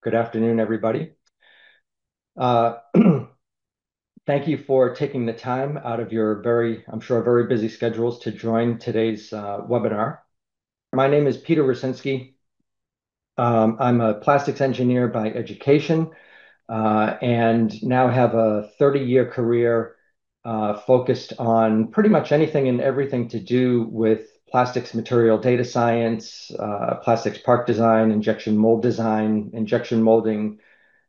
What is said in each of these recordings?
Good afternoon, everybody. Uh, Thank you for taking the time out of your I'm sure, very busy schedules to join today's webinar. My name is Peter Rosinski. I'm a plastics engineer by education and now have a 30-year career focused on pretty much anything and everything to do with plastics material data science, plastics part design, injection mold design, injection molding,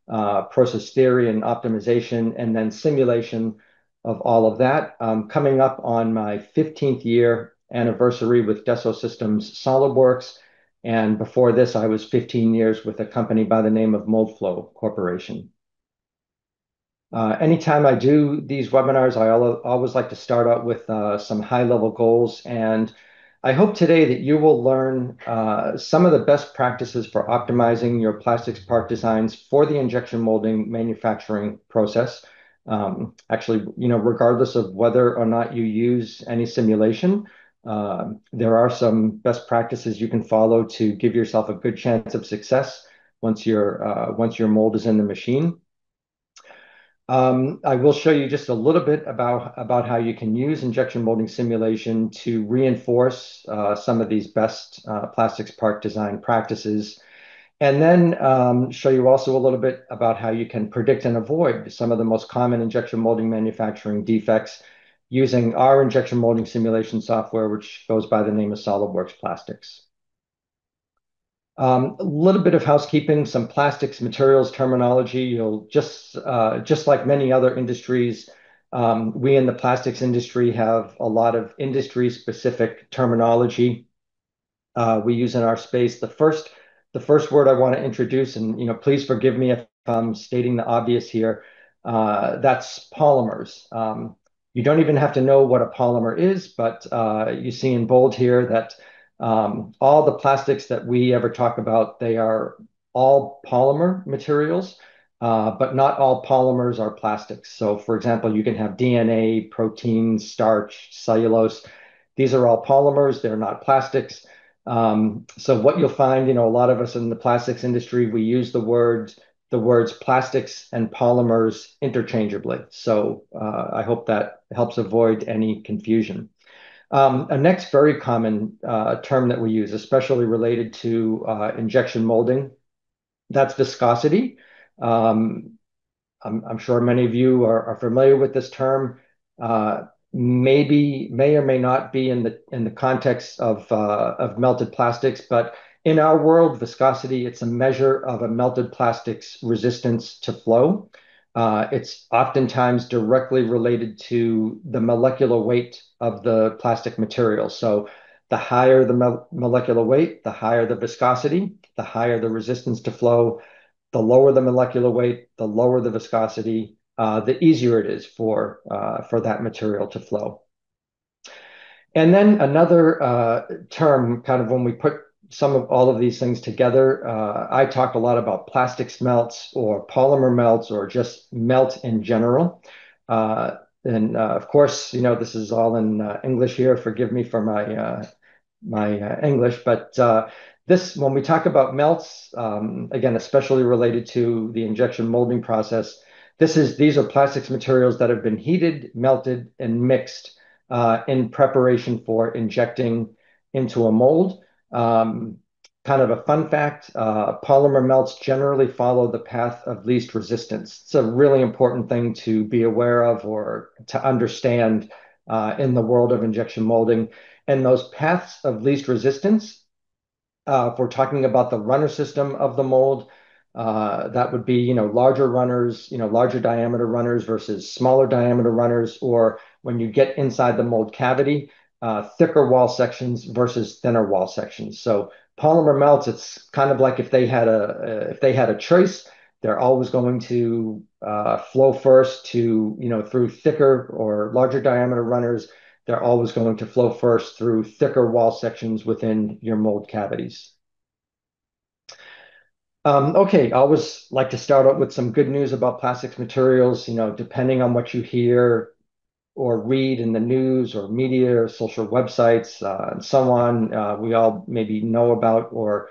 process theory and optimization, and then simulation of all of that. Coming up on my 15th year anniversary with Dassault Systems SolidWorks. And before this, I was 15 years with a company by the name of Moldflow Corporation. Anytime I do these webinars, I always like to start out with some high-level goals. And I hope today that you will learn some of the best practices for optimizing your plastics part designs for the injection molding manufacturing process. Actually, regardless of whether or not you use any simulation, there are some best practices you can follow to give yourself a good chance of success once your mold is in the machine. I will show you just a little bit about how you can use injection molding simulation to reinforce some of these best plastics part design practices, and then show you also a little bit about how you can predict and avoid some of the most common injection molding manufacturing defects using our injection molding simulation software, which goes by the name of SolidWorks Plastics. A little bit of housekeeping, some plastics materials terminology. You'll just like many other industries, we in the plastics industry have a lot of industry-specific terminology we use in our space. The first word I want to introduce, and please forgive me if I'm stating the obvious here, that's polymers. You don't even have to know what a polymer is, but you see in bold here that all the plastics that we ever talk about, they are all polymer materials, but not all polymers are plastics. So, for example, you can have DNA, proteins, starch, cellulose. These are all polymers. They're not plastics. So what you'll find, a lot of us in the plastics industry, we use the words plastics and polymers interchangeably. So I hope that helps avoid any confusion. A next very common term that we use, especially related to injection molding, that's viscosity. Um, I'm sure many of you are familiar with this term. May or may not be in the context of melted plastics, but in our world, viscosity, it's a measure of a melted plastic's resistance to flow. It's oftentimes directly related to the molecular weight of the plastic material. So the higher the molecular weight, the higher the viscosity, the higher the resistance to flow. The lower the molecular weight, the lower the viscosity, the easier it is for that material to flow. And then another term, kind of when we put some of all of these things together, I talk a lot about plastics melts or polymer melts or just melt in general. And of course, this is all in English here. Forgive me for my English, but when we talk about melts, again, especially related to the injection molding process, these are plastics materials that have been heated, melted, and mixed in preparation for injecting into a mold. Kind of a fun fact, polymer melts generally follow the path of least resistance. It's a really important thing to be aware of or to understand in the world of injection molding. And those paths of least resistance, if we're talking about the runner system of the mold, that would be, larger runners, larger diameter runners versus smaller diameter runners, or when you get inside the mold cavity, thicker wall sections versus thinner wall sections. So polymer melts, it's kind of like if they had a choice, they're always going to flow first through thicker or larger diameter runners. They're always going to flow first through thicker wall sections within your mold cavities. Okay, I always like to start out with some good news about plastics materials. Depending on what you hear or read in the news or media or social websites and so on, we all maybe know about or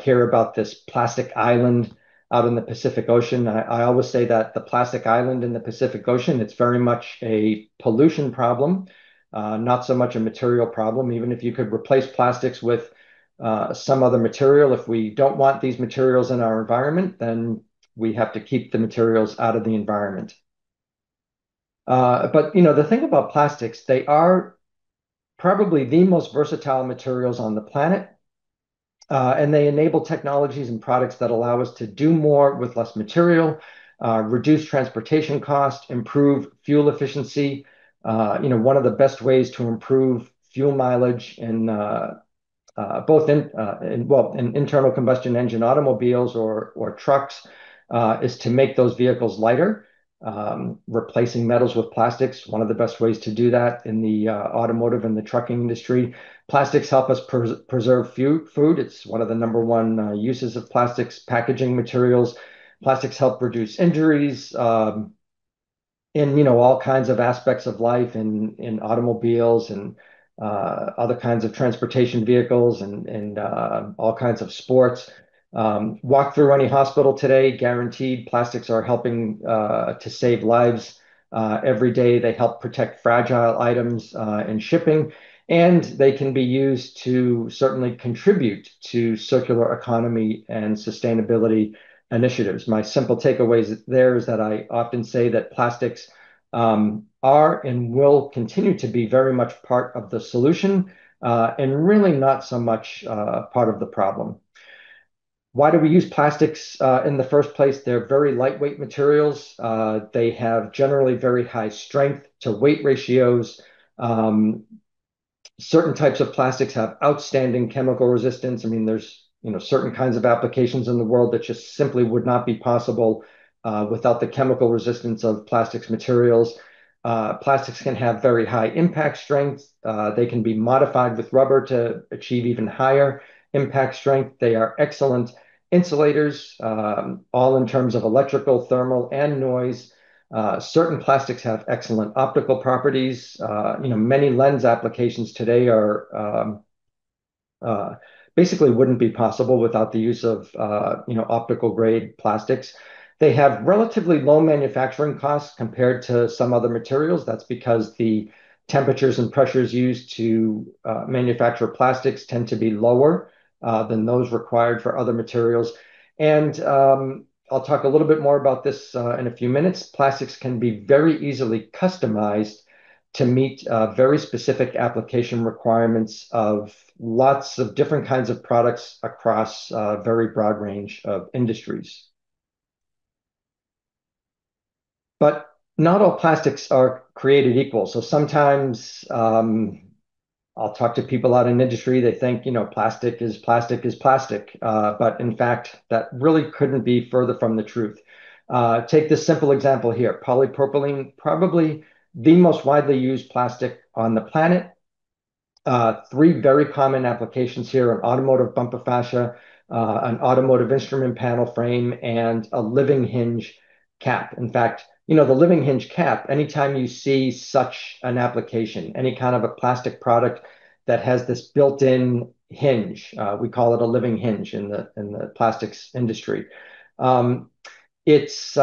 hear about this plastic island. out in the Pacific Ocean. I always say that the plastic island in the Pacific Ocean, it's very much a pollution problem, not so much a material problem. Even if you could replace plastics with some other material, if we don't want these materials in our environment, then we have to keep the materials out of the environment. But the thing about plastics, they are probably the most versatile materials on the planet. And they enable technologies and products that allow us to do more with less material, reduce transportation cost, improve fuel efficiency. One of the best ways to improve fuel mileage both in internal combustion engine automobiles or trucks is to make those vehicles lighter. Replacing metals with plastics, one of the best ways to do that in the automotive and the trucking industry. Plastics help us preserve food. It's one of the number one uses of plastics, packaging materials. Plastics help reduce injuries in all kinds of aspects of life, in automobiles and other kinds of transportation vehicles and all kinds of sports. Walk through any hospital today, guaranteed plastics are helping to save lives every day. They help protect fragile items in shipping, and they can be used to certainly contribute to circular economy and sustainability initiatives. My simple takeaways there is that I often say that plastics are and will continue to be very much part of the solution and really not so much part of the problem. Why do we use plastics in the first place? They're very lightweight materials. They have generally very high strength to weight ratios. Um, Certain types of plastics have outstanding chemical resistance. I mean, there's certain kinds of applications in the world that just simply would not be possible without the chemical resistance of plastics materials. Plastics can have very high impact strength. They can be modified with rubber to achieve even higher impact strength. They are excellent insulators, all in terms of electrical, thermal, and noise. Certain plastics have excellent optical properties. Many lens applications today are uh, basically wouldn't be possible without the use of optical grade plastics. They have relatively low manufacturing costs compared to some other materials. That's because the temperatures and pressures used to manufacture plastics tend to be lower than those required for other materials. And I'll talk a little bit more about this in a few minutes. Plastics can be very easily customized to meet very specific application requirements of lots of different kinds of products across a very broad range of industries. But not all plastics are created equal. So sometimes I'll talk to people out in industry, they think, plastic is plastic is plastic. But in fact, that really couldn't be further from the truth. Take this simple example here, polypropylene, probably the most widely used plastic on the planet. Three very common applications here: an automotive bumper fascia, an automotive instrument panel frame, and a living hinge cap. In fact, the living hinge cap, anytime you see such an application, any kind of a plastic product that has this built-in hinge, we call it a living hinge in the plastics industry. Um, it's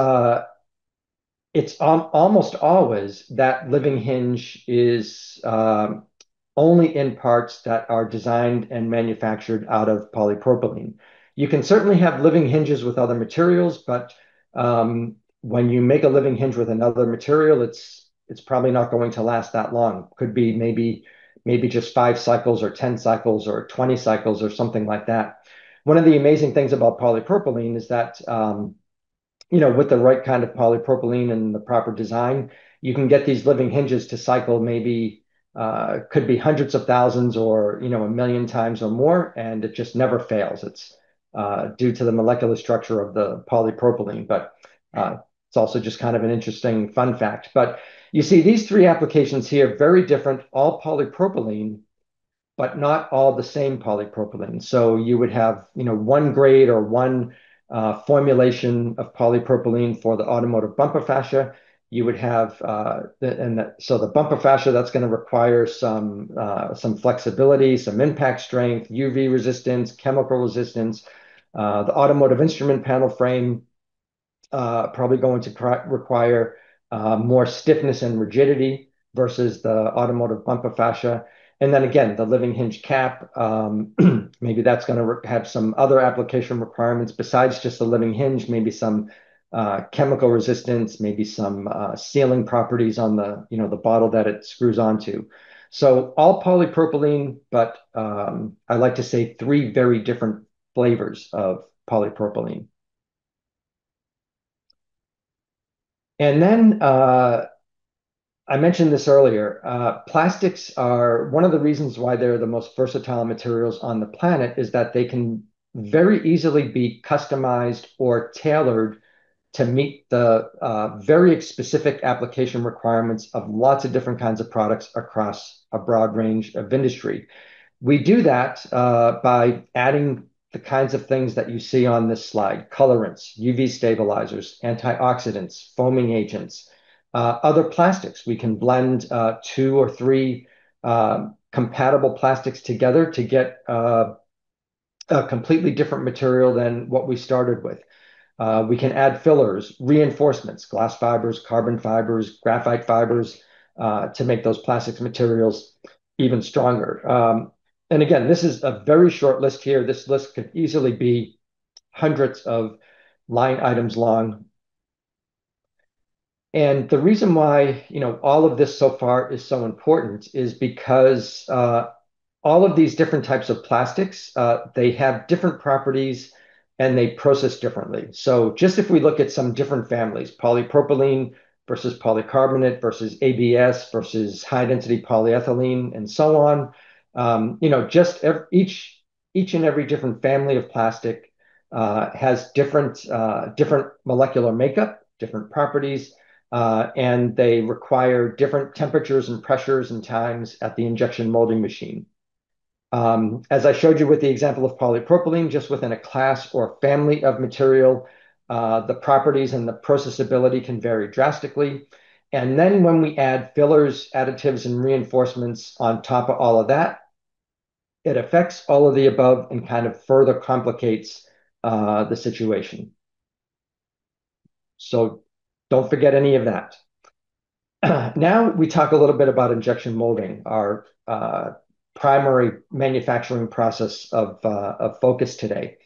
almost always that living hinge is only in parts that are designed and manufactured out of polypropylene. You can certainly have living hinges with other materials, but when you make a living hinge with another material, it's probably not going to last that long. Could be maybe just 5 cycles or 10 cycles or 20 cycles or something like that. One of the amazing things about polypropylene is that with the right kind of polypropylene and the proper design, you can get these living hinges to cycle maybe could be hundreds of thousands or a million times or more, and it just never fails. It's due to the molecular structure of the polypropylene, but it's also just kind of an interesting fun fact. But you see these three applications here, very different, all polypropylene, but not all the same polypropylene. So you would have, one grade or one formulation of polypropylene for the automotive bumper fascia. You would have, so the bumper fascia, that's going to require some flexibility, some impact strength, UV resistance, chemical resistance. The automotive instrument panel frame probably going to require more stiffness and rigidity versus the automotive bumper fascia. And then again, the living hinge cap, maybe that's going to have some other application requirements besides just the living hinge, maybe some chemical resistance, maybe some sealing properties on the bottle that it screws onto. So all polypropylene, but I like to say three very different flavors of polypropylene. And then I mentioned this earlier. Plastics are one of the reasons why they're the most versatile materials on the planet is that they can very easily be customized or tailored to meet the very specific application requirements of lots of different kinds of products across a broad range of industry. We do that by adding the kinds of things that you see on this slide: colorants, UV stabilizers, antioxidants, foaming agents, other plastics. We can blend two or three compatible plastics together to get a completely different material than what we started with. We can add fillers, reinforcements, glass fibers, carbon fibers, graphite fibers to make those plastics materials even stronger. And again, this is a very short list here. This list could easily be hundreds of line items long. And the reason why, all of this so far is so important is because all of these different types of plastics, they have different properties and they process differently. So just if we look at some different families, polypropylene versus polycarbonate versus ABS versus high density polyethylene and so on, just each and every different family of plastic has different molecular makeup, different properties, and they require different temperatures and pressures and times at the injection molding machine. As I showed you with the example of polypropylene, just within a class or family of material, the properties and the processability can vary drastically. And then when we add fillers, additives, and reinforcements on top of all of that, it affects all of the above and kind of further complicates the situation. So don't forget any of that. Now we talk a little bit about injection molding, our primary manufacturing process of focus today.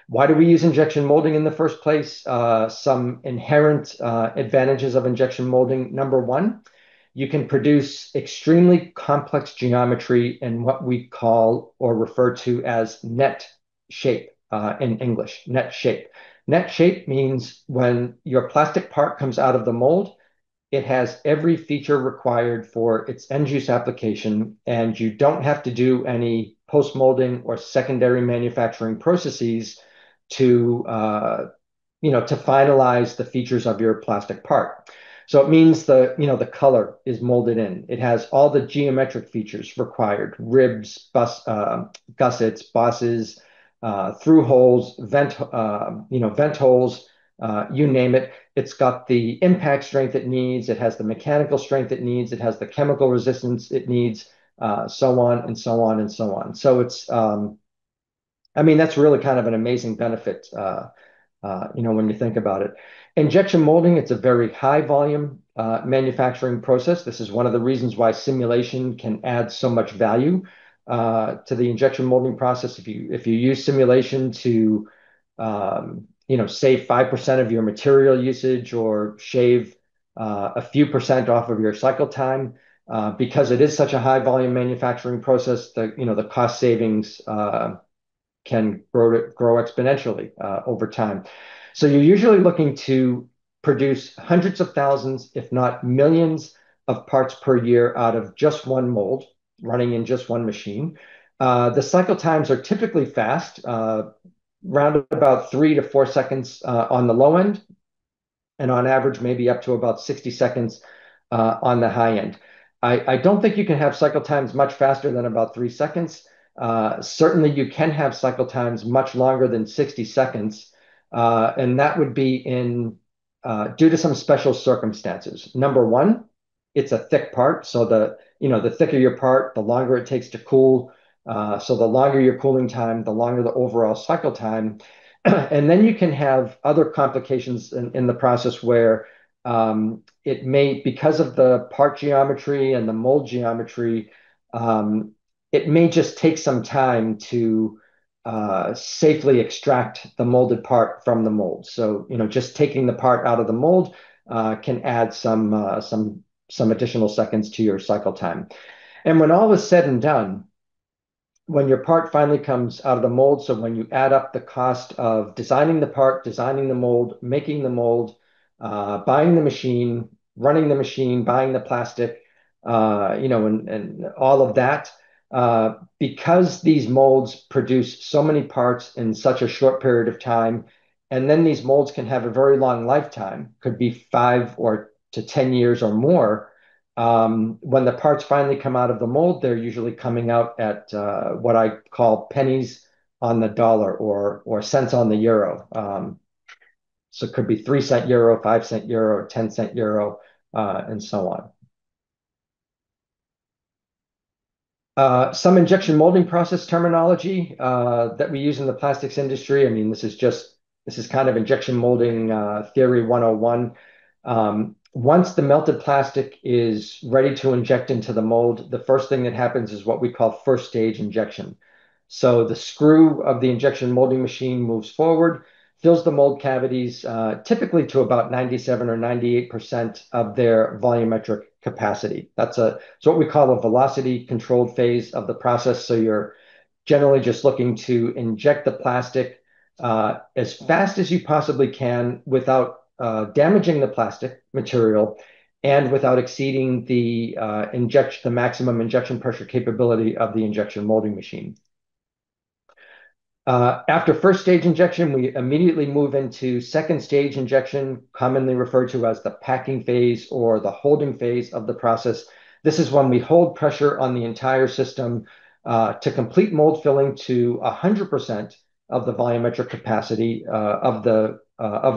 Why do we use injection molding in the first place? Some inherent advantages of injection molding. Number one, you can produce extremely complex geometry in what we call or refer to as net shape in English, net shape. Net shape means when your plastic part comes out of the mold, it has every feature required for its end use application, and you don't have to do any post molding or secondary manufacturing processes to to finalize the features of your plastic part. So it means the color is molded in. It has all the geometric features required: ribs, gussets, bosses, through holes, vent holes, you name it. It's got the impact strength it needs. It has the mechanical strength it needs. It has the chemical resistance it needs, so on and so on and so on. So I mean, that's really kind of an amazing benefit, when you think about it. Injection molding, it's a very high volume manufacturing process. This is one of the reasons why simulation can add so much value to the injection molding process. If you use simulation to save 5% of your material usage or shave a few percent off of your cycle time, because it is such a high volume manufacturing process, the cost savings can grow exponentially over time. So you're usually looking to produce hundreds of thousands, if not millions, of parts per year out of just one mold running in just one machine. The cycle times are typically fast, round about 3 to 4 seconds on the low end, and on average, maybe up to about 60 seconds on the high end. I don't think you can have cycle times much faster than about 3 seconds. Certainly, you can have cycle times much longer than 60 seconds, and that would be due to some special circumstances. Number one, it's a thick part, so the thicker your part, the longer it takes to cool. So the longer your cooling time, the longer the overall cycle time. And then you can have other complications in the process where it may, because of the part geometry and the mold geometry, um, it may just take some time to safely extract the molded part from the mold. So, just taking the part out of the mold can add some additional seconds to your cycle time. And when all is said and done, when your part finally comes out of the mold, so when you add up the cost of designing the part, designing the mold, making the mold, buying the machine, running the machine, buying the plastic, and all of that, because these molds produce so many parts in such a short period of time, and then these molds can have a very long lifetime, could be 5 or to 10 years or more. When the parts finally come out of the mold, they're usually coming out at what I call pennies on the dollar or cents on the euro. So it could be 3 cent euro, 5 cent euro, 10 cent euro, and so on. Some injection molding process terminology that we use in the plastics industry. I mean, this is kind of injection molding theory 101. Once the melted plastic is ready to inject into the mold, the first thing that happens is what we call first stage injection. So the screw of the injection molding machine moves forward, fills the mold cavities, typically to about 97 or 98% of their volumetric capacity. It's what we call a velocity controlled phase of the process. So you're generally just looking to inject the plastic as fast as you possibly can without damaging the plastic material and without exceeding the maximum injection pressure capability of the injection molding machine. After first stage injection, we immediately move into second stage injection, commonly referred to as the packing phase or the holding phase of the process. This is when we hold pressure on the entire system to complete mold filling to 100% of the volumetric capacity of the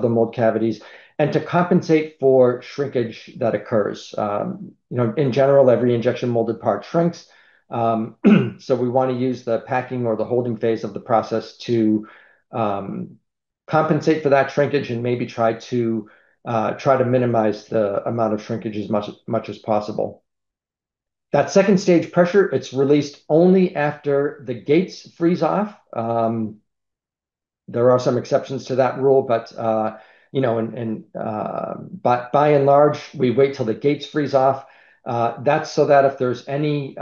mold cavities and to compensate for shrinkage that occurs. In general, every injection molded part shrinks. So we want to use the packing or the holding phase of the process to compensate for that shrinkage and maybe try to minimize the amount of shrinkage as much as possible. That second stage pressure, it's released only after the gates freeze off. There are some exceptions to that rule, but but by and large, we wait till the gates freeze off. That's so that if there's any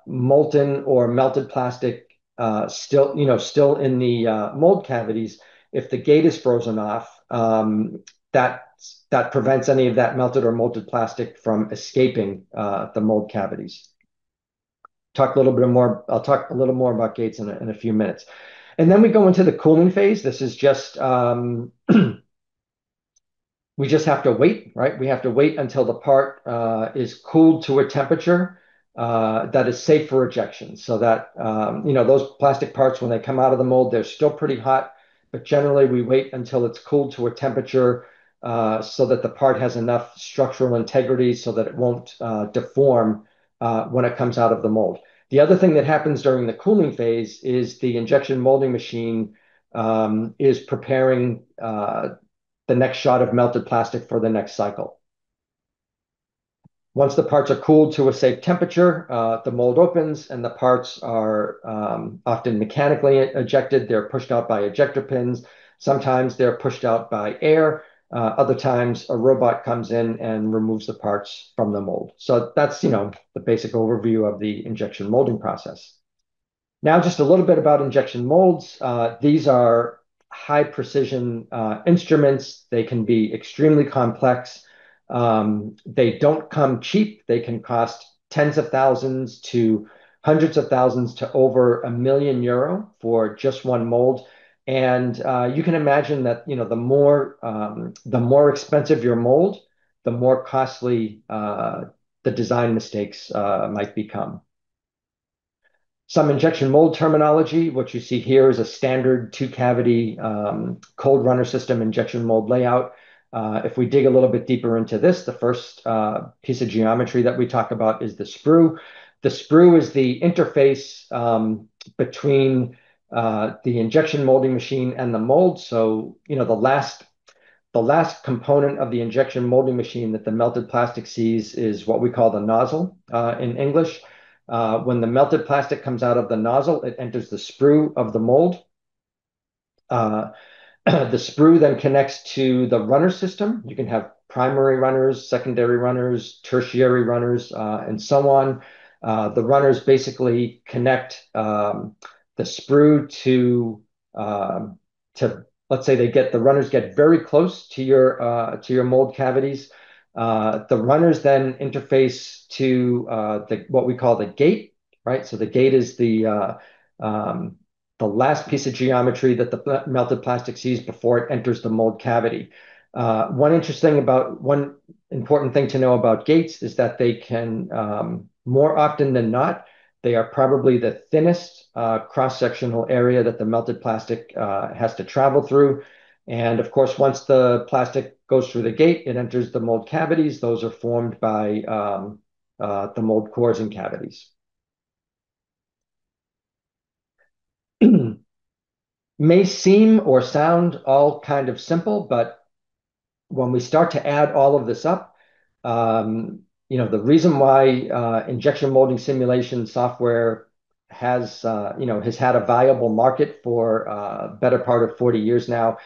molten or melted plastic still in the mold cavities, if the gate is frozen off, that prevents any of that melted or molded plastic from escaping the mold cavities. I'll talk a little more about gates in a few minutes. And then we go into the cooling phase. This is just we just have to wait, right? We have to wait until the part is cooled to a temperature that is safe for ejection. So that, those plastic parts, when they come out of the mold, they're still pretty hot, but generally we wait until it's cooled to a temperature so that the part has enough structural integrity so that it won't deform when it comes out of the mold. The other thing that happens during the cooling phase is the injection molding machine is preparing the next shot of melted plastic for the next cycle. Once the parts are cooled to a safe temperature, the mold opens and the parts are often mechanically ejected. They're pushed out by ejector pins. Sometimes they're pushed out by air. Other times a robot comes in and removes the parts from the mold. So that's, the basic overview of the injection molding process. Now, just a little bit about injection molds. These are high precision instruments. They can be extremely complex. They don't come cheap. They can cost tens of thousands to hundreds of thousands to over €1 million for just one mold. And you can imagine that the more expensive your mold, the more costly the design mistakes might become. Some injection mold terminology. What you see here is a standard two-cavity cold runner system injection mold layout. If we dig a little bit deeper into this, the first piece of geometry that we talk about is the sprue. The sprue is the interface between the injection molding machine and the mold. So, the last component of the injection molding machine that the melted plastic sees is what we call the nozzle in English. When the melted plastic comes out of the nozzle, it enters the sprue of the mold. Uh, the sprue then connects to the runner system. You can have primary runners, secondary runners, tertiary runners, and so on. The runners basically connect the sprue um, to let's say the runners get very close to your mold cavities. The runners then interface to what we call the gate, right? So the gate is um, the last piece of geometry that the melted plastic sees before it enters the mold cavity. One important thing to know about gates is that they can, more often than not, they are probably the thinnest cross-sectional area that the melted plastic has to travel through. And of course, once the plastic goes through the gate, it enters the mold cavities. Those are formed by the mold cores and cavities. May seem or sound all kind of simple, but when we start to add all of this up, the reason why injection molding simulation software has had a viable market for better part of 40 years now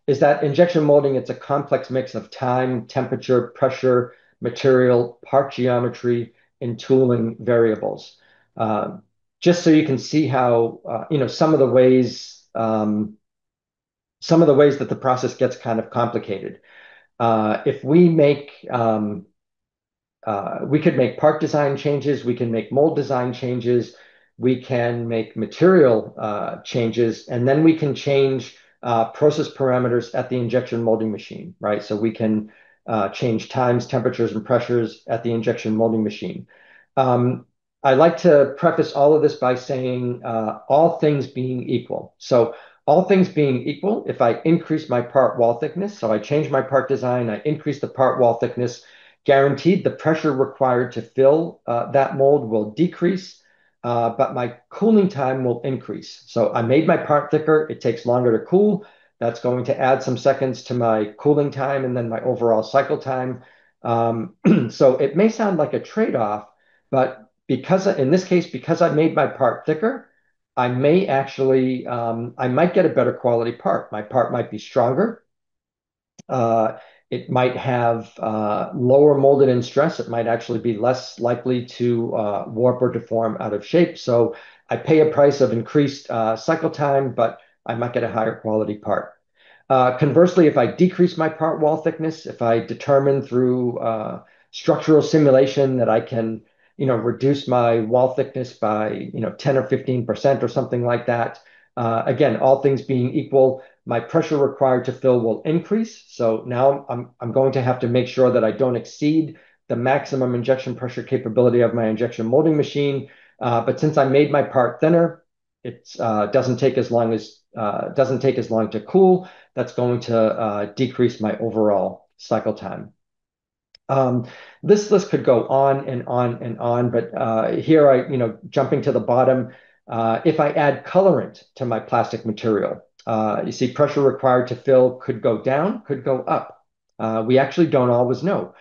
is that injection molding, it's a complex mix of time, temperature, pressure, material, part geometry, and tooling variables. Uh, just so you can see how, some of the ways that the process gets kind of complicated. If we make We could make part design changes, we can make mold design changes, we can make material changes, and then we can change process parameters at the injection molding machine, right? So we can change times, temperatures, and pressures at the injection molding machine. Um, I like to preface all of this by saying all things being equal. So all things being equal, if I increase my part wall thickness, so I change my part design, I increase the part wall thickness, guaranteed the pressure required to fill that mold will decrease, but my cooling time will increase. So I made my part thicker. It takes longer to cool. That's going to add some seconds to my cooling time and then my overall cycle time. So it may sound like a trade-off, but in this case, because I made my part thicker, I might get a better quality part. My part might be stronger. Uh, it might have lower molded in stress. It might actually be less likely to warp or deform out of shape. So I pay a price of increased cycle time, but I might get a higher quality part. Conversely, if I decrease my part wall thickness, if I determine through structural simulation that I can, reduce my wall thickness by, 10 or 15% or something like that, again, all things being equal, my pressure required to fill will increase. So now I'm going to have to make sure that I don't exceed the maximum injection pressure capability of my injection molding machine. But since I made my part thinner, it doesn't take as long to cool. That's going to decrease my overall cycle time. Um, this list could go on and on and on, but here jumping to the bottom, if I add colorant to my plastic material, you see pressure required to fill could go down, could go up. We actually don't always know.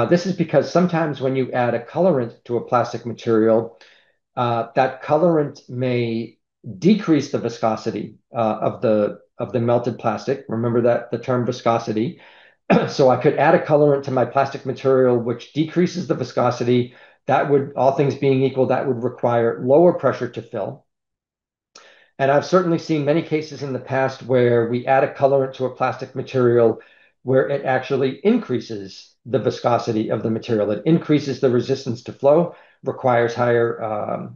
This is because sometimes when you add a colorant to a plastic material, that colorant may decrease the viscosity of the melted plastic. Remember that the term viscosity. So I could add a colorant to my plastic material, which decreases the viscosity. That would, all things being equal, that would require lower pressure to fill. And I've certainly seen many cases in the past where we add a colorant to a plastic material where it actually increases the viscosity of the material. It increases the resistance to flow, requires higher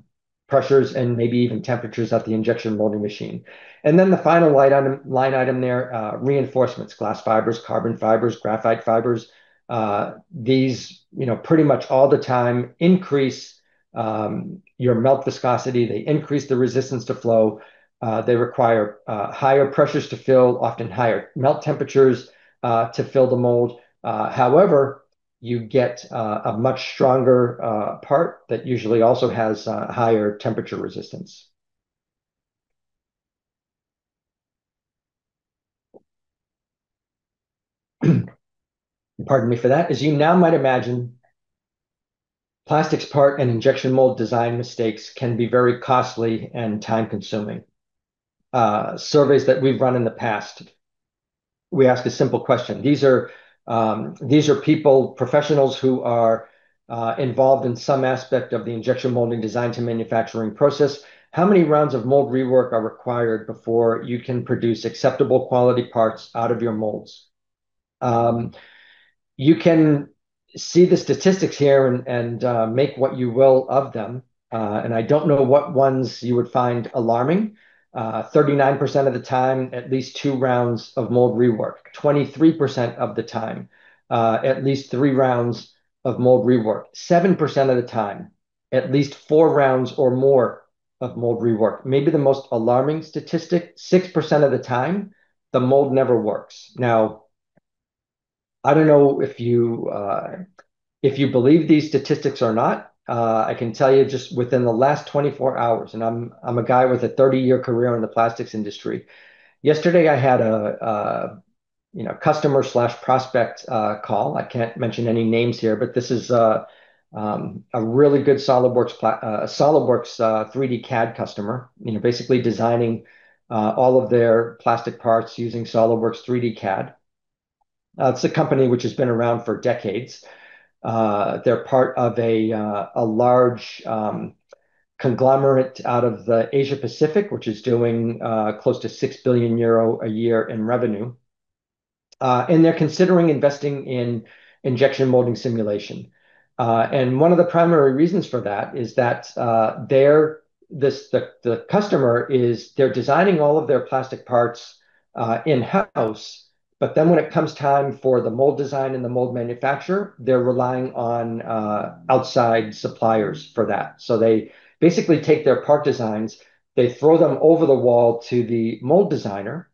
pressures and maybe even temperatures at the injection molding machine. And then the final line item there, reinforcements, glass fibers, carbon fibers, graphite fibers. These, pretty much all the time increase your melt viscosity. They increase the resistance to flow. They require higher pressures to fill, often higher melt temperatures to fill the mold. However, you get a much stronger part that usually also has higher temperature resistance. pardon me for that, is you now might imagine plastics part and injection mold design mistakes can be very costly and time consuming. Surveys that we've run in the past, we ask a simple question. These are people, professionals who are involved in some aspect of the injection molding design to manufacturing process. How many rounds of mold rework are required before you can produce acceptable quality parts out of your molds? Um, you can see the statistics here and make what you will of them. And I don't know what ones you would find alarming. 39% of the time, at least 2 rounds of mold rework. 23% of the time, at least 3 rounds of mold rework. 7% of the time, at least 4 rounds or more of mold rework. Maybe the most alarming statistic, 6% of the time, the mold never works. Now, I don't know if you believe these statistics or not. I can tell you just within the last 24 hours, and I'm a guy with a 30-year career in the plastics industry. Yesterday, I had a customer slash prospect call. I can't mention any names here, but this is a really good SolidWorks 3D CAD customer. Basically designing all of their plastic parts using SolidWorks 3D CAD. It's a company which has been around for decades. They're part of a large conglomerate out of the Asia Pacific, which is doing close to 6 billion euro a year in revenue. And they're considering investing in injection molding simulation. And one of the primary reasons for that is that the customer is they're designing all of their plastic parts in-house, but then when it comes time for the mold design and the mold manufacture, they're relying on outside suppliers for that. So they basically take their part designs, they throw them over the wall to the mold designer.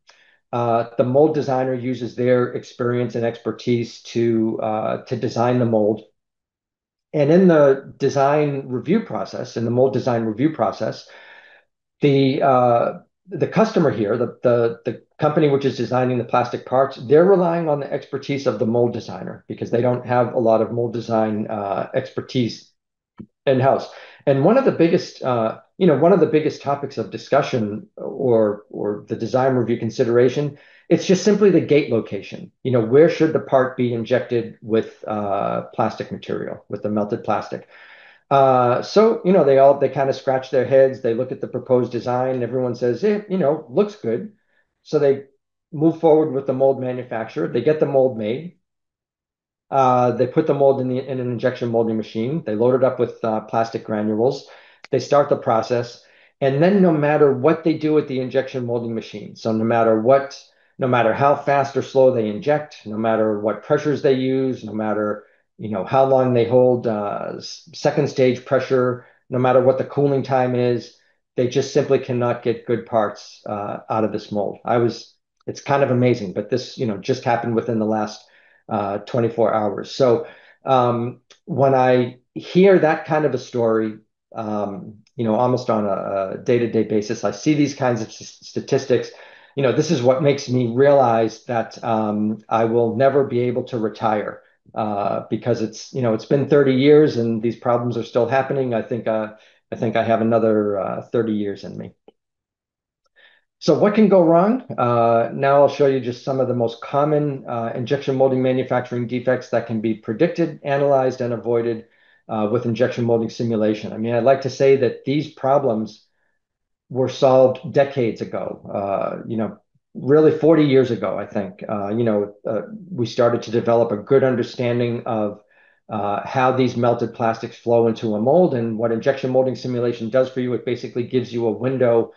The mold designer uses their experience and expertise to design the mold. And in the design review process, in the mold design review process, the customer here, the company which is designing the plastic parts, they're relying on the expertise of the mold designer because they don't have a lot of mold design expertise in-house. And one of the biggest topics of discussion or the design review consideration, it's just simply the gate location. Where should the part be injected with plastic material, with the melted plastic? So they kind of scratch their heads. They look at the proposed design. Everyone says, looks good. So they move forward with the mold manufacturer. They get the mold made. They put the mold in an injection molding machine. They load it up with plastic granules. They start the process, and then no matter what they do with the injection molding machine, so no matter how fast or slow they inject, no matter what pressures they use, no matter how long they hold second stage pressure, no matter what the cooling time is, they just simply cannot get good parts out of this mold. It's kind of amazing, but this just happened within the last 24 hours. So when I hear that kind of a story, almost on a day-to-day basis, I see these kinds of statistics. This is what makes me realize that I will never be able to retire because it's been 30 years and these problems are still happening. I think I have another 30 years in me. So what can go wrong? Now I'll show you just some of the most common injection molding manufacturing defects that can be predicted, analyzed, and avoided with injection molding simulation. I mean, I'd like to say that these problems were solved decades ago, really 40 years ago, I think. We started to develop a good understanding of how these melted plastics flow into a mold and what injection molding simulation does for you. It basically gives you a window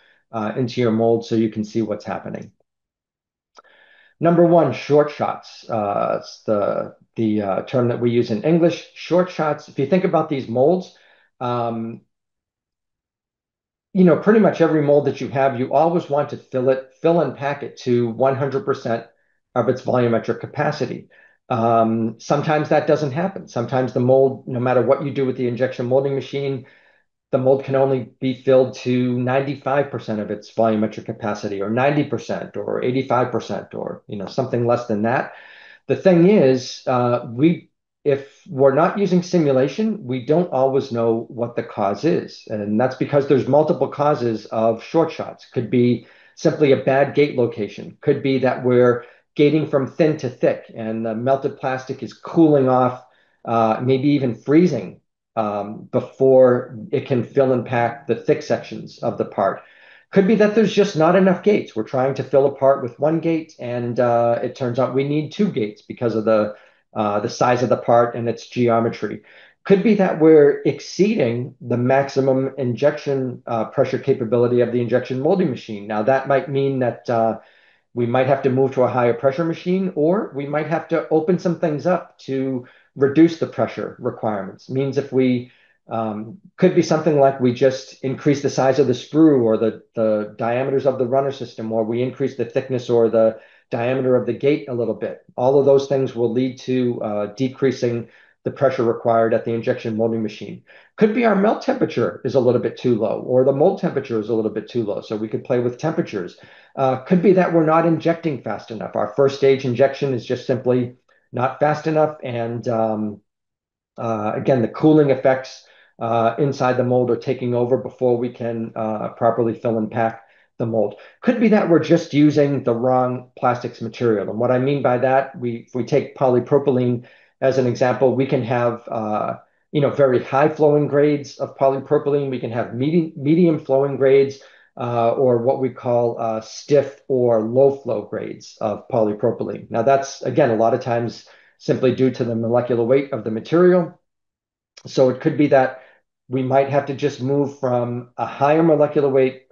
into your mold so you can see what's happening. Number one, short shots. It's the term that we use in English. Short shots. If you think about these molds, um, pretty much every mold that you have, you always want to fill and pack it to 100% of its volumetric capacity. Sometimes that doesn't happen. Sometimes the mold, no matter what you do with the injection molding machine, the mold can only be filled to 95% of its volumetric capacity or 90% or 85% or something less than that. The thing is, if we're not using simulation, we don't always know what the cause is. And that's because there's multiple causes of short shots. Could be simply a bad gate location. Could be that we're gating from thin to thick and the melted plastic is cooling off, maybe even freezing before it can fill and pack the thick sections of the part. Could be that there's just not enough gates. We're trying to fill a part with one gate, and it turns out we need two gates because of the size of the part and its geometry. Could be that we're exceeding the maximum injection pressure capability of the injection molding machine. Now, that might mean that we might have to move to a higher pressure machine, or we might have to open some things up to reduce the pressure requirements. Means if we could be something like we just increase the size of the sprue or the diameters of the runner system, or we increase the thickness or the diameter of the gate a little bit. All of those things will lead to decreasing the pressure required at the injection molding machine. Could be our melt temperature is a little bit too low, or the mold temperature is a little bit too low. So we could play with temperatures. Could be that we're not injecting fast enough. Our first stage injection is just simply not fast enough. And again, the cooling effects inside the mold are taking over before we can properly fill and pack the mold. Could be that we're just using the wrong plastics material. And what I mean by that, if we take polypropylene as an example, we can have very high flowing grades of polypropylene. We can have medium flowing grades, or what we call stiff or low flow grades of polypropylene. Now, that's again a lot of times simply due to the molecular weight of the material. So it could be that we might have to just move from a higher molecular weight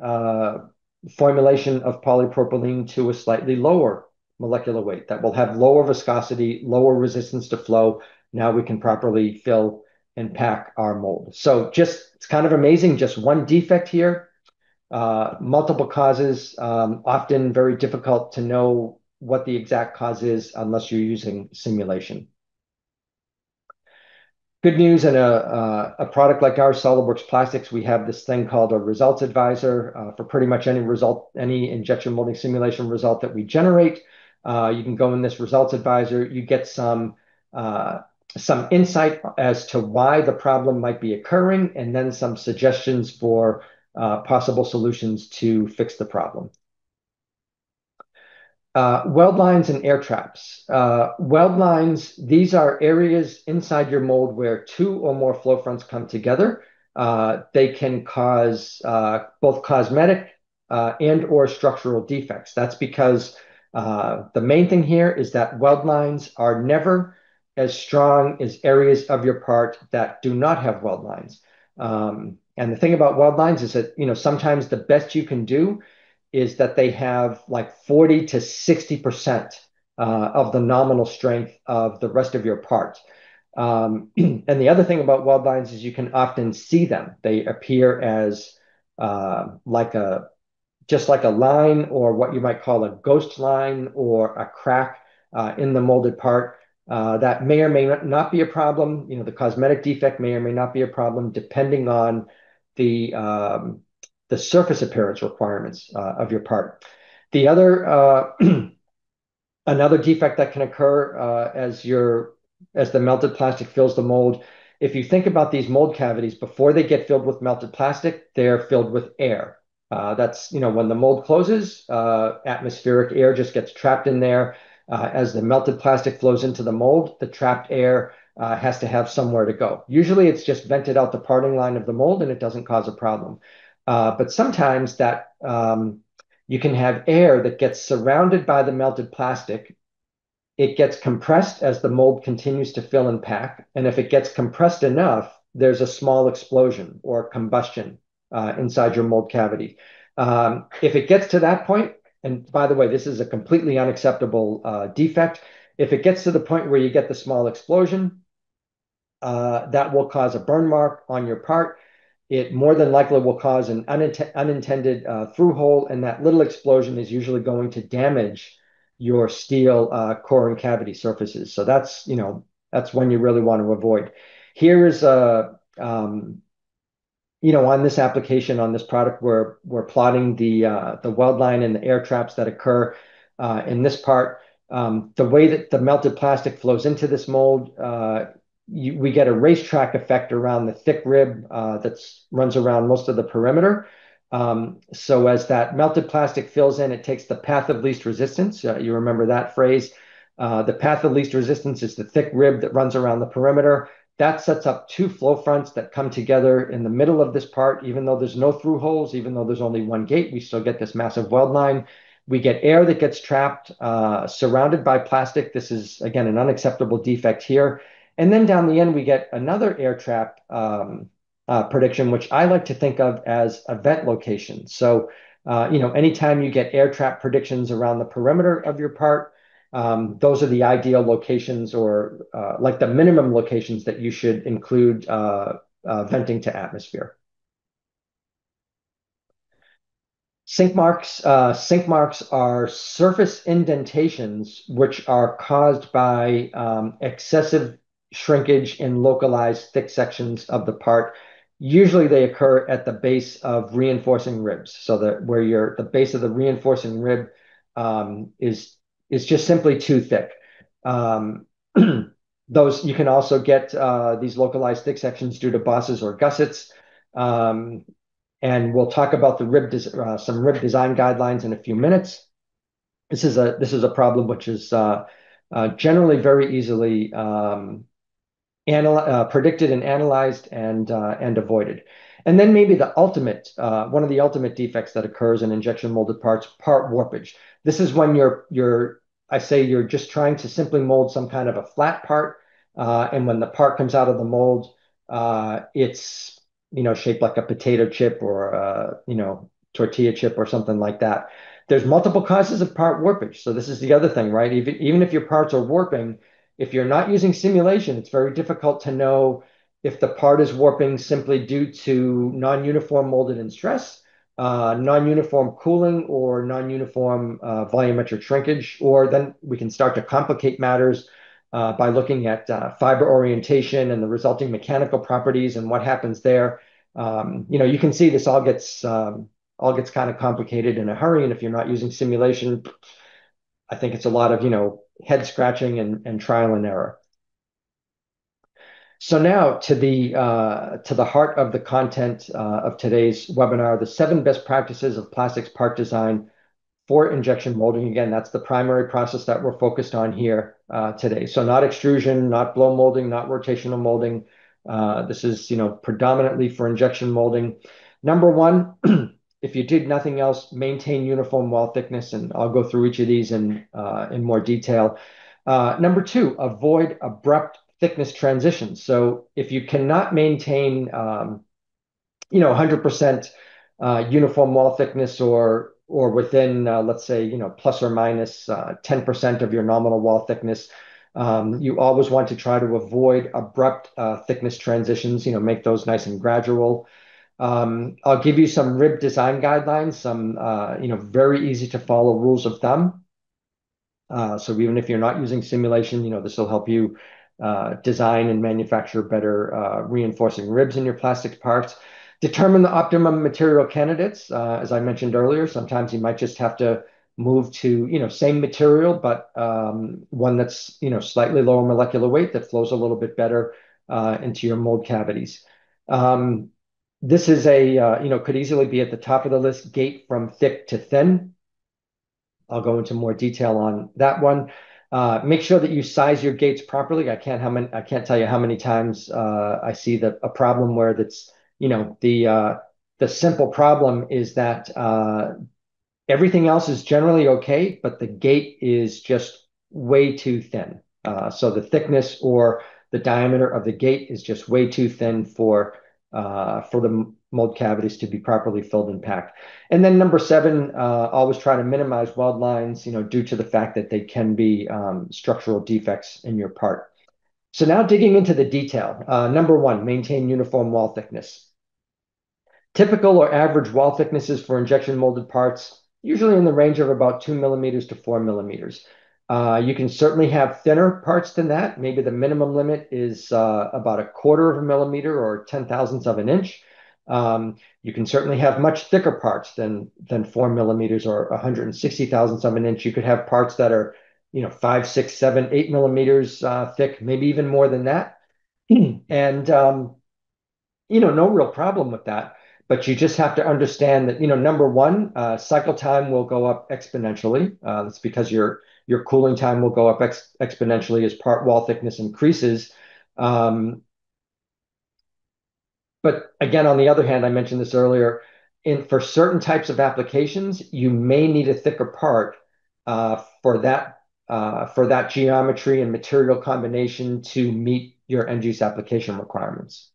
formulation of polypropylene to a slightly lower molecular weight that will have lower viscosity, lower resistance to flow. Now we can properly fill and pack our mold. So just, it's kind of amazing. Just one defect here, multiple causes, often very difficult to know what the exact cause is unless you're using simulation. Good news in a product like our SolidWorks Plastics, we have this thing called a results advisor for pretty much any result, any injection molding simulation result that we generate. You can go in this results advisor, you get some insight as to why the problem might be occurring, and then some suggestions for possible solutions to fix the problem. Weld lines and air traps. Weld lines, these are areas inside your mold where two or more flow fronts come together. They can cause both cosmetic and or structural defects. That's because the main thing here is that weld lines are never as strong as areas of your part that do not have weld lines. And the thing about weld lines is that, sometimes the best you can do is that they have like 40 to 60% of the nominal strength of the rest of your part. And the other thing about weld lines is you can often see them. They appear as like a just like a line, or what you might call a ghost line, or a crack in the molded part. That may or may not be a problem. The cosmetic defect may or may not be a problem, depending on the um, the surface appearance requirements of your part. The other another defect that can occur as the melted plastic fills the mold. If you think about these mold cavities, before they get filled with melted plastic, they're filled with air. That's, when the mold closes, atmospheric air just gets trapped in there. As the melted plastic flows into the mold, the trapped air has to have somewhere to go. Usually it's just vented out the parting line of the mold and it doesn't cause a problem. But sometimes you can have air that gets surrounded by the melted plastic. It gets compressed as the mold continues to fill and pack. And if it gets compressed enough, there's a small explosion or combustion inside your mold cavity. If it gets to that point, and by the way, this is a completely unacceptable defect. If it gets to the point where you get the small explosion, that will cause a burn mark on your part. It more than likely will cause an unintended through hole, and that little explosion is usually going to damage your steel core and cavity surfaces. So that's when you really want to avoid. Here is on this application, on this product, we're plotting the weld line and the air traps that occur in this part. The way that the melted plastic flows into this mold, we get a racetrack effect around the thick rib that runs around most of the perimeter. So as that melted plastic fills in, it takes the path of least resistance. You remember that phrase. The path of least resistance is the thick rib that runs around the perimeter. That sets up two flow fronts that come together in the middle of this part. Even though there's no through holes, even though there's only one gate, we still get this massive weld line. We get air that gets trapped, surrounded by plastic. This is, again, an unacceptable defect here. And then down the end, we get another air trap prediction, which I like to think of as a vent location. So, anytime you get air trap predictions around the perimeter of your part, those are the ideal locations or like the minimum locations that you should include venting to atmosphere. Sink marks are surface indentations which are caused by excessive shrinkage in localized thick sections of the part. Usually they occur at the base of reinforcing ribs, so that where the base of the reinforcing rib is just simply too thick. Um, those you can also get these localized thick sections due to bosses or gussets. Um, and we'll talk about some rib design guidelines in a few minutes. This is a problem which is generally very easily predicted and analyzed and avoided. And then maybe the ultimate one of the ultimate defects that occurs in injection molded parts, part warpage. This is when I say you're just trying to simply mold some kind of a flat part, and when the part comes out of the mold, it's shaped like a potato chip or tortilla chip or something like that. There's multiple causes of part warpage. So this is the other thing, right? Even if your parts are warping, if you're not using simulation, it's very difficult to know if the part is warping simply due to non-uniform molded and stress, non-uniform cooling, or non-uniform volumetric shrinkage. Or then we can start to complicate matters by looking at fiber orientation and the resulting mechanical properties and what happens there. You can see this all gets kind of complicated in a hurry, and if you're not using simulation, I think it's a lot of head scratching and trial and error. So now to the heart of the content of today's webinar, the 7 best practices of plastics part design for injection molding. Again, that's the primary process that we're focused on here today. So not extrusion, not blow molding, not rotational molding. This is predominantly for injection molding. Number one, if you did nothing else, maintain uniform wall thickness, and I'll go through each of these in more detail. Number two, avoid abrupt thickness transitions. So if you cannot maintain 100% uniform wall thickness or within let's say plus or minus 10% of your nominal wall thickness, you always want to try to avoid abrupt thickness transitions. Make those nice and gradual. I'll give you some rib design guidelines, some very easy to follow rules of thumb. So even if you're not using simulation, this will help you design and manufacture better reinforcing ribs in your plastics parts. Determine the optimum material candidates. As I mentioned earlier, sometimes you might just have to move to, same material, but one that's, slightly lower molecular weight that flows a little bit better into your mold cavities. This is could easily be at the top of the list, gate from thick to thin. I'll go into more detail on that one. Make sure that you size your gates properly. I can't tell you how many times I see a problem where the simple problem is that everything else is generally okay, but the gate is just way too thin. So the thickness or the diameter of the gate is just way too thin for the mold cavities to be properly filled and packed. And then number 7, always try to minimize weld lines, due to the fact that they can be structural defects in your part. So now digging into the detail. Number 1, maintain uniform wall thickness. Typical or average wall thicknesses for injection molded parts, usually in the range of about 2 millimeters to 4 millimeters. You can certainly have thinner parts than that. Maybe the minimum limit is about 1/4 of a millimeter or 10 thousandths of an inch. You can certainly have much thicker parts than 4 millimeters or 160 thousandths of an inch. You could have parts that are 5, 6, 7, 8 millimeters thick, maybe even more than that. And no real problem with that. But you just have to understand that, number one, cycle time will go up exponentially. That's because your cooling time will go up exponentially as part wall thickness increases. Um, but again, on the other hand, I mentioned this earlier, for certain types of applications, you may need a thicker part for that geometry and material combination to meet your end use application requirements.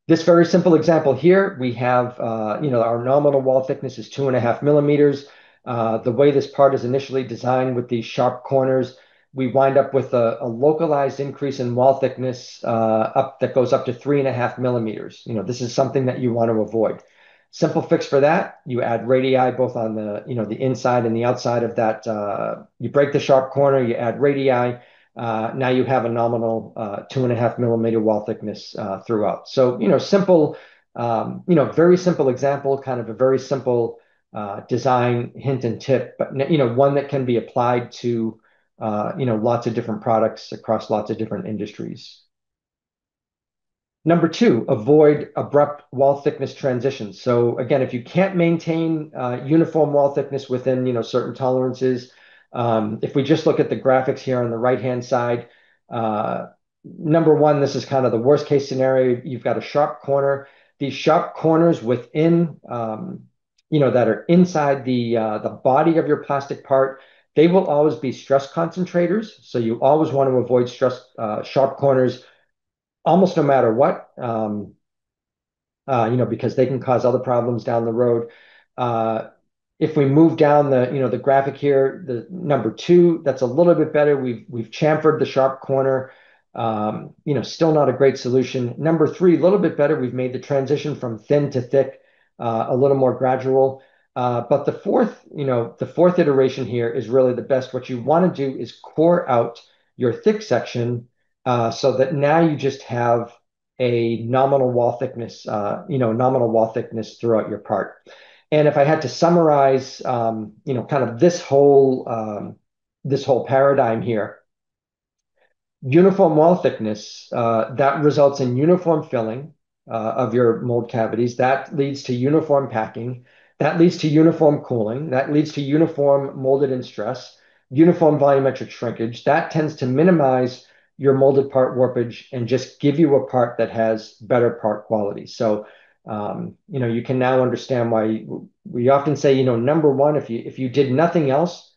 This very simple example here, we have, our nominal wall thickness is 2.5 millimeters. The way this part is initially designed with these sharp corners, we wind up with a localized increase in wall thickness that goes up to 3.5 millimeters. This is something that you want to avoid. Simple fix for that, you add radii both on the inside and the outside of that. You break the sharp corner, you add radii. Now you have a nominal 2.5 millimeter wall thickness throughout. So, simple, very simple example, kind of a very simple design hint and tip, but, one that can be applied to, lots of different products across lots of different industries. Number two, avoid abrupt wall thickness transitions. So again, if you can't maintain uniform wall thickness within certain tolerances, if we just look at the graphics here on the right-hand side, uh, number one, this is kind of the worst case scenario. You've got a sharp corner. These sharp corners within, that are inside the body of your plastic part, they will always be stress concentrators. So you always want to avoid sharp corners almost no matter what, because they can cause other problems down the road. Uh, if we move down the graphic here, the number two, that's a little bit better. We've chamfered the sharp corner. Still not a great solution. Number three, a little bit better. We've made the transition from thin to thick, a little more gradual. But the fourth iteration here is really the best. What you want to do is core out your thick section so that now you just have a nominal wall thickness throughout your part. And if I had to summarize, kind of this whole paradigm here, uniform wall thickness, that results in uniform filling of your mold cavities. That leads to uniform packing. That leads to uniform cooling. That leads to uniform molded in stress, uniform volumetric shrinkage. That tends to minimize your molded part warpage and just give you a part that has better part quality. So, you can now understand why we often say, number one, if you did nothing else,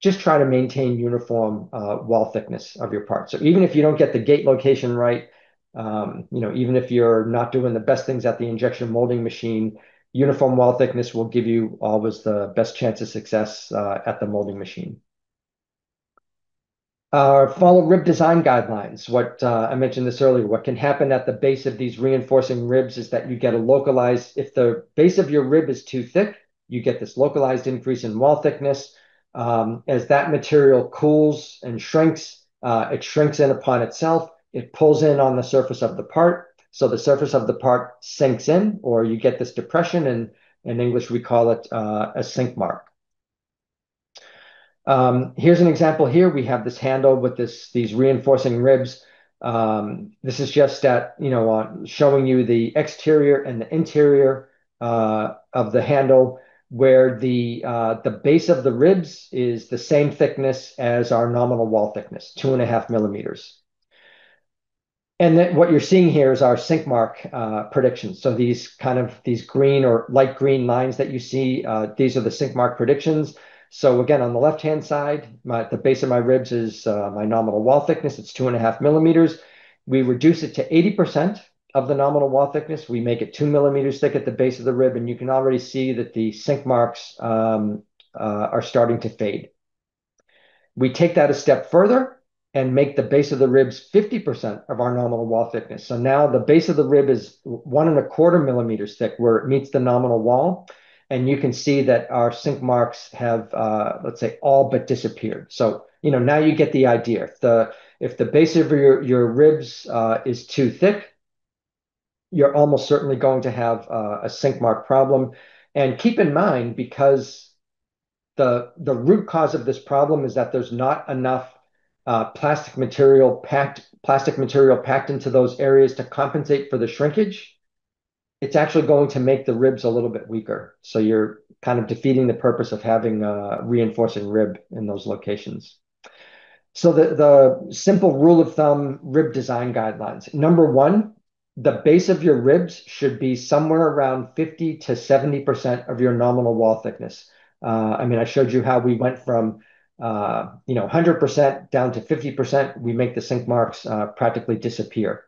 just try to maintain uniform wall thickness of your part. So even if you don't get the gate location right, even if you're not doing the best things at the injection molding machine, uniform wall thickness will give you always the best chance of success at the molding machine. Follow rib design guidelines. What I mentioned this earlier, what can happen at the base of these reinforcing ribs is that you get a localized, if the base of your rib is too thick, you get this localized increase in wall thickness. As that material cools and shrinks, it shrinks in upon itself. It pulls in on the surface of the part. So the surface of the part sinks in, or you get this depression. And in English, we call it a sink mark. Here's an example here. We have this handle with these reinforcing ribs. This is just showing you the exterior and the interior of the handle, where the base of the ribs is the same thickness as our nominal wall thickness, 2.5 millimeters. And then what you're seeing here is our sink mark predictions. So these green or light green lines that you see, these are the sink mark predictions. So again, on the left-hand side, the base of my ribs is my nominal wall thickness. It's 2.5 millimeters. We reduce it to 80% of the nominal wall thickness. We make it 2 millimeters thick at the base of the rib, and you can already see that the sink marks are starting to fade. We take that a step further and make the base of the ribs 50% of our nominal wall thickness. So now the base of the rib is 1.25 millimeters thick where it meets the nominal wall. And you can see that our sink marks have, let's say, all but disappeared. So, now you get the idea. If the base of your ribs is too thick, you're almost certainly going to have a sink mark problem. And keep in mind, because the root cause of this problem is that there's not enough plastic material packed into those areas to compensate for the shrinkage. It's actually going to make the ribs a little bit weaker. So you're kind of defeating the purpose of having a reinforcing rib in those locations. So the simple rule of thumb rib design guidelines. Number one, the base of your ribs should be somewhere around 50 to 70% of your nominal wall thickness. I mean, I showed you how we went from 100% down to 50%. We make the sink marks practically disappear.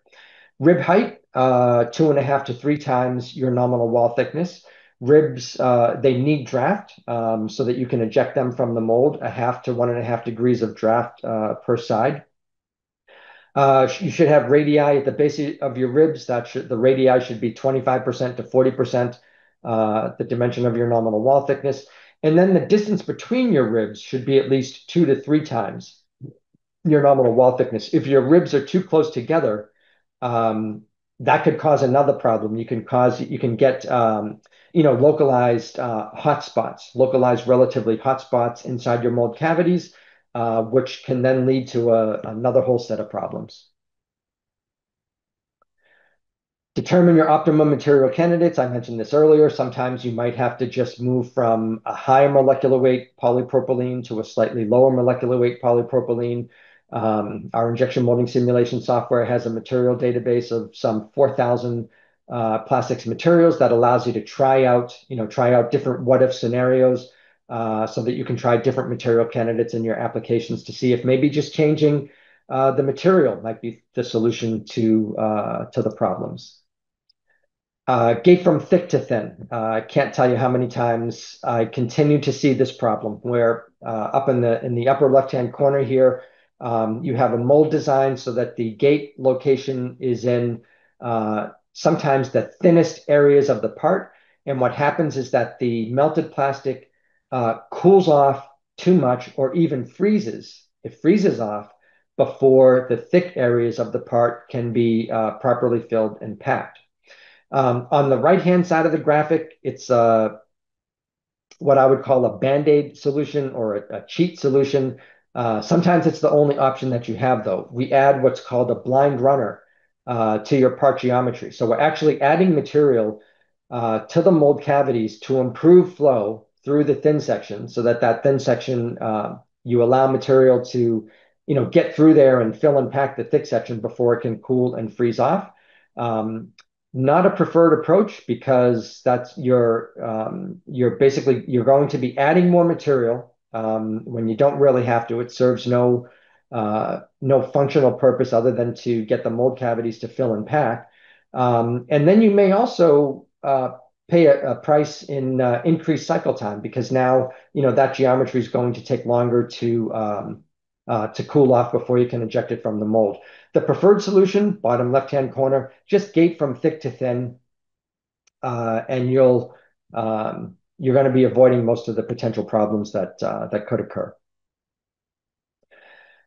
Rib height, 2.5 to 3 times your nominal wall thickness. Ribs, they need draft so that you can eject them from the mold, 0.5 to 1.5 degrees of draft per side. You should have radii at the base of your ribs. The radii should be 25% to 40% the dimension of your nominal wall thickness. And then the distance between your ribs should be at least 2 to 3 times your nominal wall thickness. If your ribs are too close together, that could cause another problem. You can get localized hot spots, localized relatively hot spots inside your mold cavities, which can then lead to another whole set of problems. Determine your optimum material candidates. I mentioned this earlier. Sometimes you might have to just move from a higher molecular weight polypropylene to a slightly lower molecular weight polypropylene. Our injection molding simulation software has a material database of some 4,000 plastics materials that allows you to try out different what-if scenarios so that you can try different material candidates in your applications to see if maybe just changing the material might be the solution to the problems. Gate from thick to thin. I can't tell you how many times I continue to see this problem where up in the upper left-hand corner here, you have a mold design so that the gate location is in sometimes the thinnest areas of the part. And what happens is that the melted plastic cools off too much or even freezes. It freezes off before the thick areas of the part can be properly filled and packed. On the right-hand side of the graphic, it's what I would call a Band-Aid solution or a cheat solution. Sometimes it's the only option that you have, though. We add what's called a blind runner to your part geometry. So we're actually adding material to the mold cavities to improve flow through the thin section so that thin section, you allow material to get through there and fill and pack the thick section before it can cool and freeze off. Not a preferred approach because that's you're going to be adding more material when you don't really have to. It serves no functional purpose other than to get the mold cavities to fill and pack. And then you may also pay a price in increased cycle time because now that geometry is going to take longer to cool off before you can eject it from the mold. The preferred solution, bottom left-hand corner, just gate from thick to thin, and you're going to be avoiding most of the potential problems that could occur.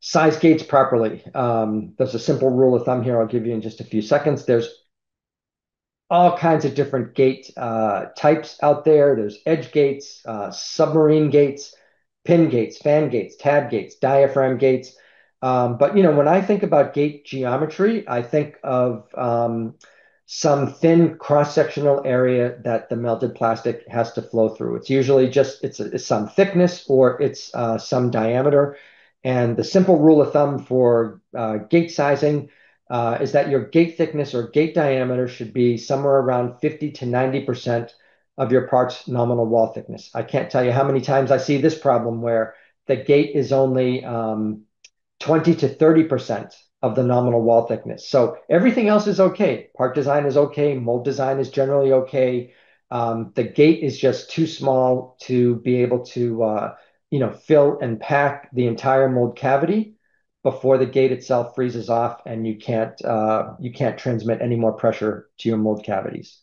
Size gates properly. There's a simple rule of thumb here I'll give you in just a few seconds. There's all kinds of different gate types out there. There's edge gates, submarine gates, pin gates, fan gates, tab gates, diaphragm gates. But when I think about gate geometry, I think of some thin cross-sectional area that the melted plastic has to flow through. It's usually just it's some thickness or it's some diameter. And the simple rule of thumb for gate sizing is that your gate thickness or gate diameter should be somewhere around 50 to 90% of your part's nominal wall thickness. I can't tell you how many times I see this problem where the gate is only 20 to 30% of the nominal wall thickness. So everything else is okay. Part design is okay. Mold design is generally okay. The gate is just too small to be able to fill and pack the entire mold cavity before the gate itself freezes off and you can't transmit any more pressure to your mold cavities.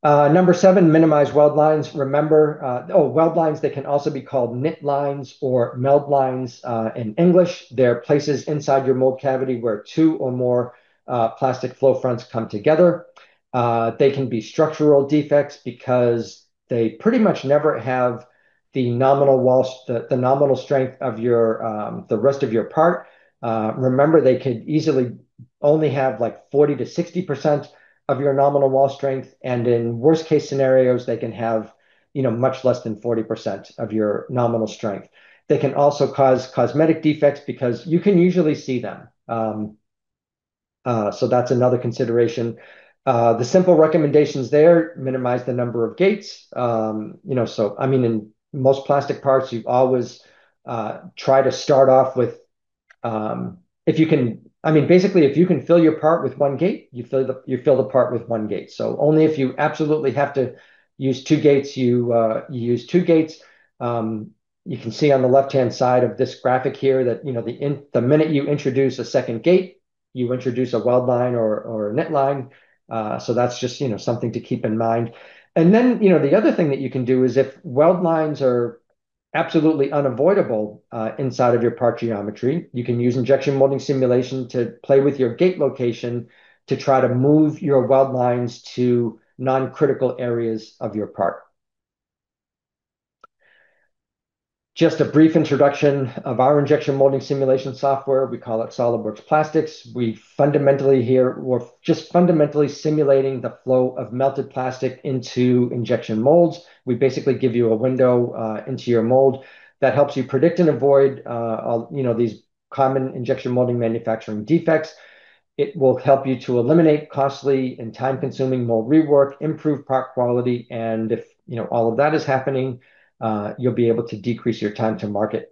Number 7, minimize weld lines. Remember, weld lines, they can also be called knit lines or meld lines in English. They're places inside your mold cavity where 2 or more plastic flow fronts come together. They can be structural defects because they pretty much never have the nominal strength of the rest of your part. Remember, they could easily only have like 40 to 60% of your nominal wall strength, and in worst case scenarios, they can have much less than 40% of your nominal strength. They can also cause cosmetic defects because you can usually see them. So that's another consideration. The simple recommendations there: minimize the number of gates. So I mean, in most plastic parts, you always try to start off with, if you can. I mean, basically, if you can fill your part with one gate, you fill the part with one gate. So only if you absolutely have to use two gates, you use two gates. Um, you can see on the left-hand side of this graphic here that the minute you introduce a second gate, you introduce a weld line or a knit line. So that's just something to keep in mind. And then the other thing that you can do is, if weld lines are absolutely unavoidable inside of your part geometry, you can use injection molding simulation to play with your gate location to try to move your weld lines to non-critical areas of your part. Just a brief introduction of our injection molding simulation software. We call it SolidWorks Plastics. We're just fundamentally simulating the flow of melted plastic into injection molds. We basically give you a window into your mold that helps you predict and avoid these common injection molding manufacturing defects. It will help you to eliminate costly and time-consuming mold rework, improve part quality, and if all of that is happening, you'll be able to decrease your time to market.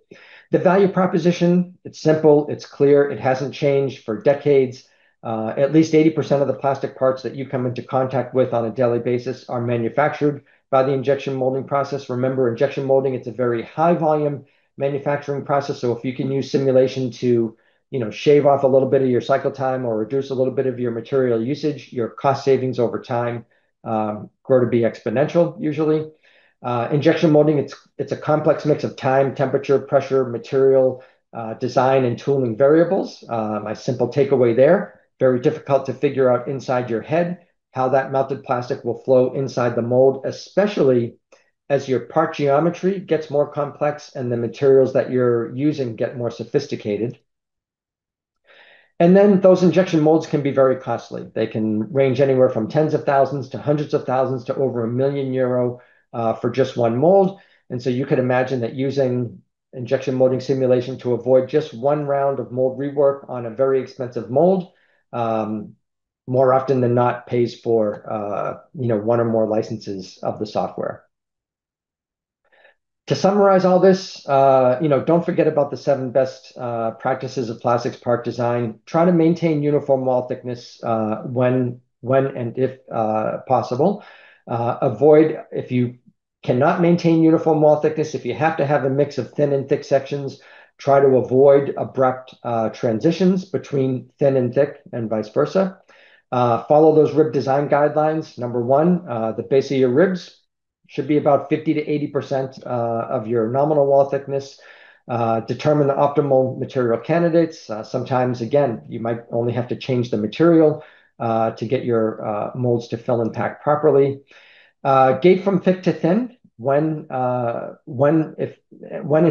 The value proposition, it's simple, it's clear, it hasn't changed for decades. At least 80% of the plastic parts that you come into contact with on a daily basis are manufactured by the injection molding process. Remember, injection molding, it's a very high volume manufacturing process. So if you can use simulation to shave off a little bit of your cycle time or reduce a little bit of your material usage, your cost savings over time grow to be exponential usually. Injection molding, it's a complex mix of time, temperature, pressure, material, design, and tooling variables. My simple takeaway there: very difficult to figure out inside your head how that melted plastic will flow inside the mold, especially as your part geometry gets more complex and the materials that you're using get more sophisticated. And then those injection molds can be very costly. They can range anywhere from tens of thousands to hundreds of thousands to over €1 million for just one mold. And so you could imagine that using injection molding simulation to avoid just one round of mold rework on a very expensive mold, more often than not pays for one or more licenses of the software. To summarize all this, don't forget about the 7 best practices of plastics part design. Try to maintain uniform wall thickness when and if possible. Avoid, if you cannot maintain uniform wall thickness, if you have to have a mix of thin and thick sections, try to avoid abrupt transitions between thin and thick and vice versa. Follow those rib design guidelines. Number one, the base of your ribs should be about 50 to 80% of your nominal wall thickness. Determine the optimal material candidates. Sometimes, again, you might only have to change the material to get your molds to fill and pack properly. Gate from thick to thin when and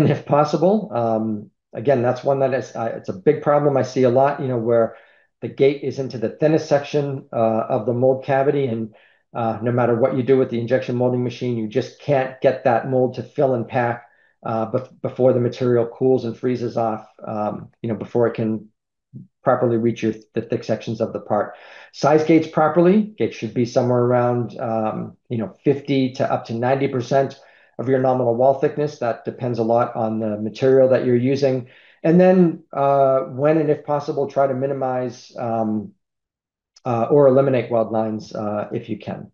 if possible. Again, that's one that is it's a big problem I see a lot, where the gate is into the thinnest section of the mold cavity, and no matter what you do with the injection molding machine, you just can't get that mold to fill and pack before the material cools and freezes off, before it can properly reach the thick sections of the part. Size gates properly. Gates should be somewhere around 50 to up to 90% of your nominal wall thickness. That depends a lot on the material that you're using. And then when and if possible, try to minimize or eliminate weld lines if you can.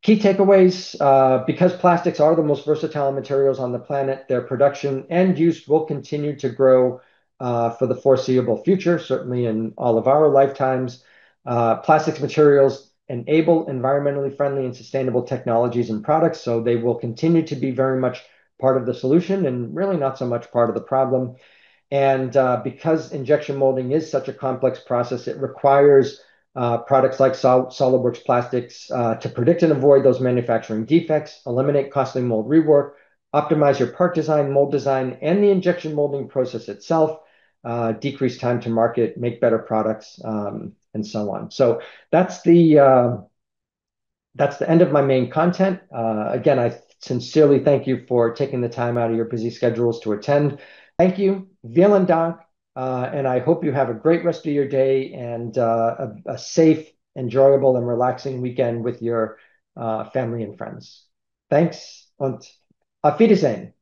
Key takeaways: because plastics are the most versatile materials on the planet, their production and use will continue to grow for the foreseeable future, certainly in all of our lifetimes. Plastics materials enable environmentally friendly and sustainable technologies and products, so they will continue to be very much part of the solution and really not so much part of the problem. And because injection molding is such a complex process, it requires products like SolidWorks Plastics to predict and avoid those manufacturing defects, eliminate costly mold rework, optimize your part design, mold design, and the injection molding process itself, decrease time to market, make better products, and so on. So that's that's the end of my main content. Again, I sincerely thank you for taking the time out of your busy schedules to attend. Thank you. Vielen Dank. And I hope you have a great rest of your day and a safe, enjoyable, and relaxing weekend with your family and friends. Thanks und auf Wiedersehen.